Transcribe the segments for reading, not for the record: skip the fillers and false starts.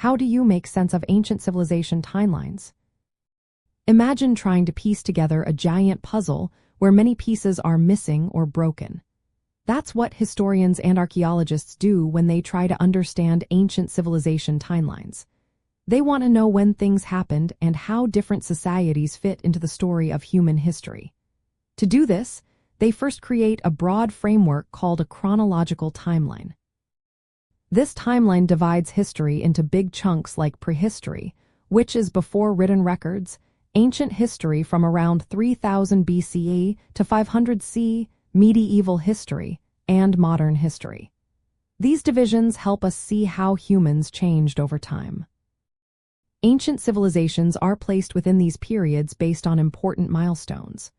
How do you make sense of ancient civilization timelines? Imagine trying to piece together a giant puzzle where many pieces are missing or broken. That's what historians and archaeologists do when they try to understand ancient civilization timelines. They want to know when things happened and how different societies fit into the story of human history. To do this, they first create a broad framework called a chronological timeline. This timeline divides history into big chunks like prehistory, which is before written records, ancient history from around 3000 BCE to 500 CE, medieval history, and modern history. These divisions help us see how humans changed over time. Ancient civilizations are placed within these periods based on important milestones.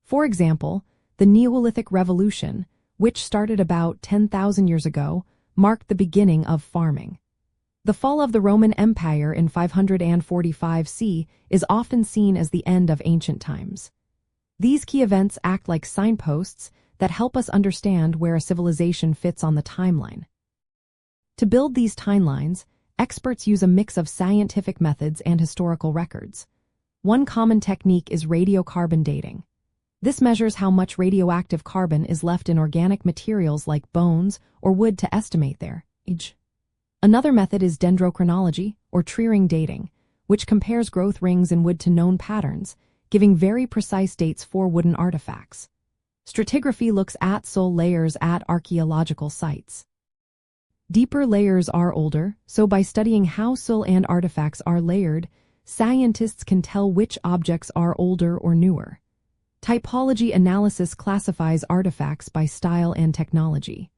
For example, the Neolithic Revolution, which started about 10,000 years ago, marked the beginning of farming. The fall of the Roman Empire in 545 CE is often seen as the end of ancient times. These key events act like signposts that help us understand where a civilization fits on the timeline. To build these timelines, experts use a mix of scientific methods and historical records. One common technique is radiocarbon dating. This measures how much radioactive carbon is left in organic materials like bones or wood to estimate their age. Another method is dendrochronology, or tree ring dating, which compares growth rings in wood to known patterns, giving very precise dates for wooden artifacts. Stratigraphy looks at soil layers at archaeological sites. Deeper layers are older, so by studying how soil and artifacts are layered, scientists can tell which objects are older or newer. Typology analysis classifies artifacts by style and technology.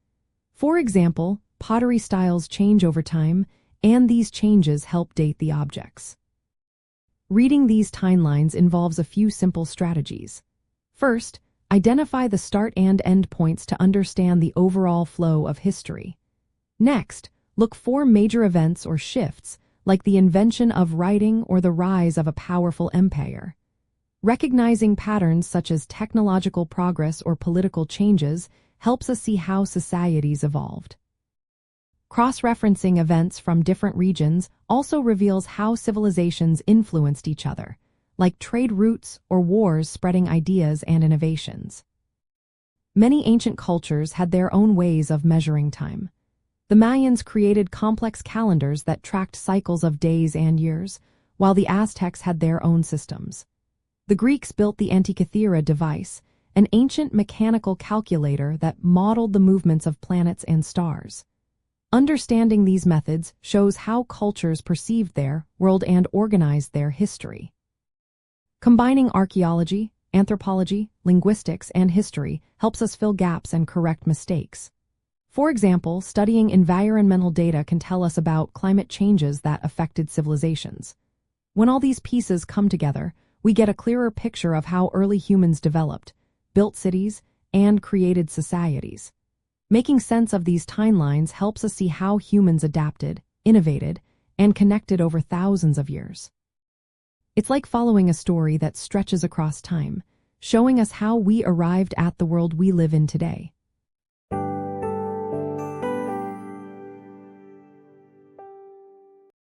For example, pottery styles change over time, and these changes help date the objects. Reading these timelines involves a few simple strategies. First, identify the start and end points to understand the overall flow of history. Next, look for major events or shifts, like the invention of writing or the rise of a powerful empire. Recognizing patterns such as technological progress or political changes helps us see how societies evolved. Cross-referencing events from different regions also reveals how civilizations influenced each other, like trade routes or wars spreading ideas and innovations. Many ancient cultures had their own ways of measuring time. The Mayans created complex calendars that tracked cycles of days and years, while the Aztecs had their own systems. The Greeks built the Antikythera device, an ancient mechanical calculator that modeled the movements of planets and stars. Understanding these methods shows how cultures perceived their world and organized their history. Combining archaeology, anthropology, linguistics, and history helps us fill gaps and correct mistakes. For example, studying environmental data can tell us about climate changes that affected civilizations. When all these pieces come together, we get a clearer picture of how early humans developed, built cities, and created societies. Making sense of these timelines helps us see how humans adapted, innovated, and connected over thousands of years. It's like following a story that stretches across time, showing us how we arrived at the world we live in today.